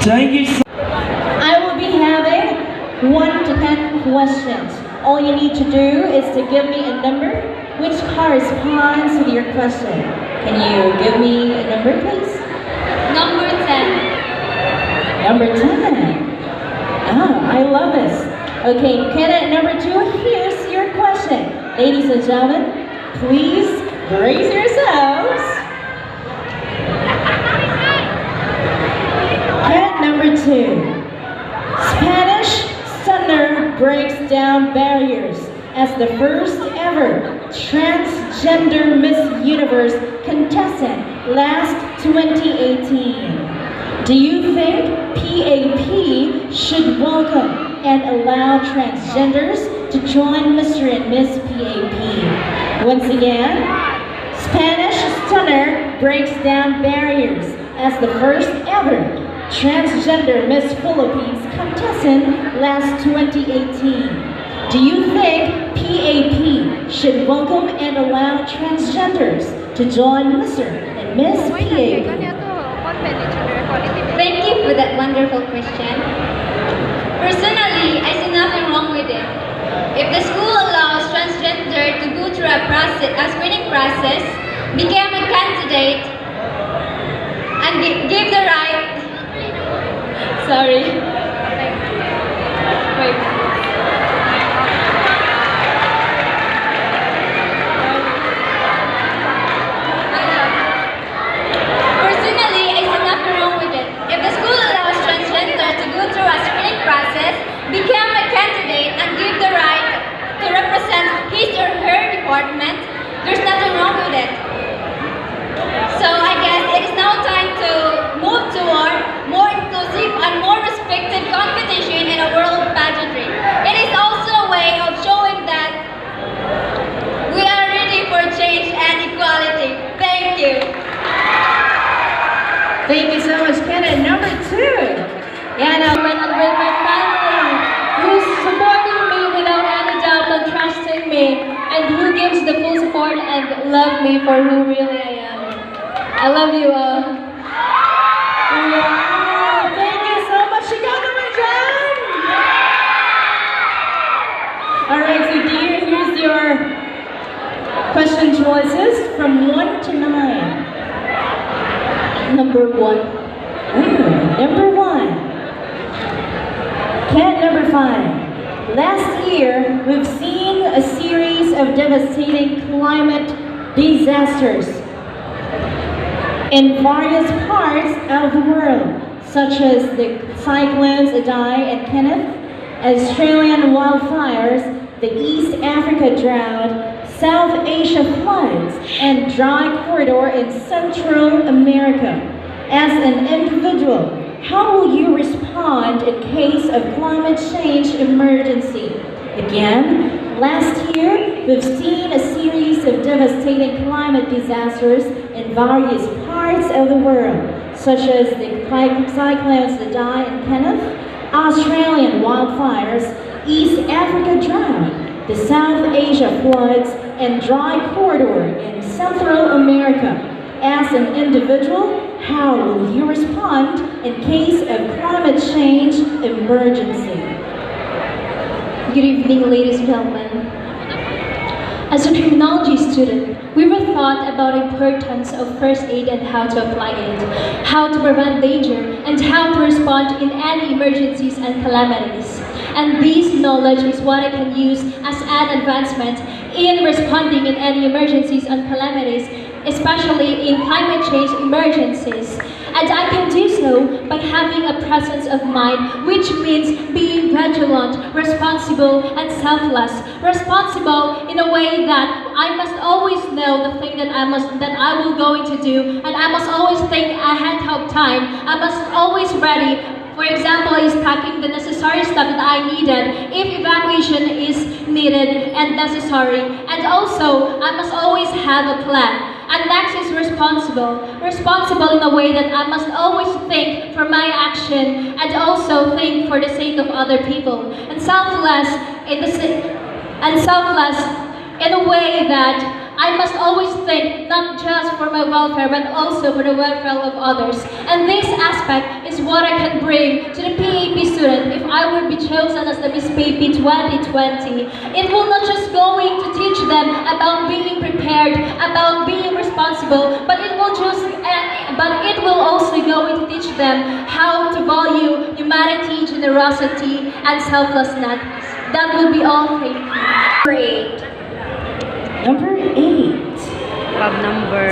Thank you so I will be having 1 to 10 questions. All you need to do is to give me a number which corresponds with your question. Can you give me a number, please? Number 10. Number 10. Ah, I love this. Okay, candidate number 2, here's your question. Ladies and gentlemen, please brace yourselves. Candidate number 2. Spanish stunner breaks down barriers as the first ever transgender Miss Universe contestant last 2018. Do you think PAP should welcome and allow transgenders to join Mr. and Miss PAP? Once again, Spanish stunner breaks down barriers as the first ever transgender Miss Philippines contestant last 2018. Do you think PAP should welcome and allow transgenders to join Mr. and Miss PAP? Thank you for that wonderful question. Personally, I see nothing wrong with it. If the school allows transgender to go through a screening process, become a candidate, and give the right. Sorry. Wait. Personally, I see nothing wrong with it. If the school allows transgender to go through a screening process, become a candidate, and give the right to represent his or her department, there's nothing wrong with it. So I guess it is now time to move toward more inclusive and more respected competition in a world pageantry. It is also a way of showing that we are ready for change and equality. Thank you. Thank you so much, candidate number 2. And With my family, who's supporting me without any doubt and trusting me, and who gives the full support and love me for who really I am. I love you all. wow, thank you so much. You got them again. All right, so dear, here's your question choices from 1 to 9. Number 1. Number 1. Cat number 5. Last year, we've seen a series of devastating climate disasters in various parts of the world, such as the cyclones Idai and Kenneth, Australian wildfires, the East Africa drought, South Asia floods, and dry corridor in Central America. As an individual, how will you respond in case of climate change emergency? Again, last year, we've seen a series of devastating climate disasters in various parts of the world, such as the cyclones Idai and Kenneth, Australian wildfires, East Africa drought, the South Asia floods, and dry corridor in Central America. As an individual, how will you respond in case of climate change emergency? Good evening, ladies and gentlemen. As a criminology student, we were taught about the importance of first aid and how to apply it, how to prevent danger, and how to respond in any emergencies and calamities. And this knowledge is what I can use as an advancement in responding in any emergencies and calamities, especially in climate change emergencies. And I can do so by having a presence of mind, which means being vigilant, responsible, and selfless. Responsible in a way that I must always know the thing that I will going to do, and I must always think ahead of time. I must always ready. For example, is packing the necessary stuff that I needed if evacuation is needed and necessary. And also, I must always have a plan. And next is responsible. Responsible in a way that I must always think for my action and also think for the sake of other people. And selfless in a way that I must always think not just for my welfare but also for the welfare of others. And this aspect is what I can bring to the PAP student if I would be chosen as the Miss PAP 2020. It will not just going to teach them about being prepared, about being responsible, but it will also going to teach them how to value humanity, generosity, and selflessness. That will be all. Thank you. Number 8.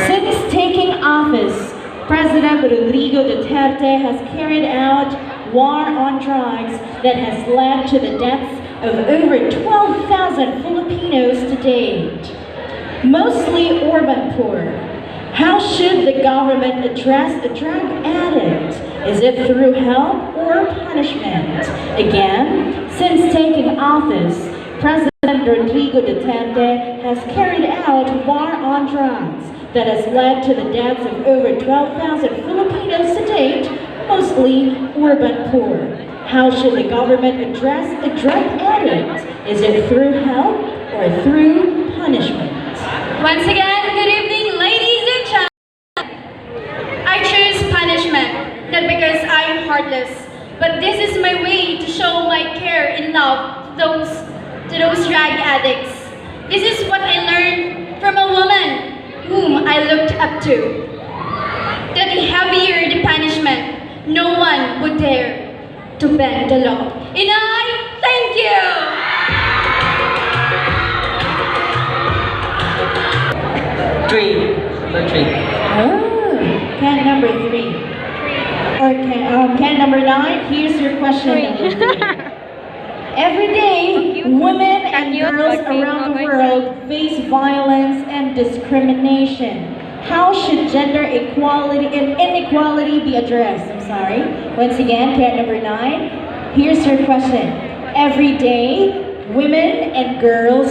Since taking office, President Rodrigo Duterte has carried out war on drugs that has led to the deaths of over 12,000 Filipinos to date, mostly urban poor. How should the government address a drug addict? Is it through help or punishment? Again, since taking office, President Rodrigo Duterte has carried out war on drugs that has led to the deaths of over 12,000 Filipinos to date, mostly urban poor. How should the government address a drug addict? Is it through help or through punishment? Once again, good evening, ladies and gentlemen. I choose punishment, not because I am heartless, but this is my way to show my care and love to those drug addicts. This is what I learned from a woman whom I looked up to. That the heavier the punishment, no one would dare to bend the law. And I thank you! 3. Number 3. Oh, can number 3. Or can number 9. Here's your question. Number 3. Every day, women and girls around the world face violence and discrimination. How should gender equality and inequality be addressed? I'm sorry. Once again, can number 9. Here's your question. Every day, women and girls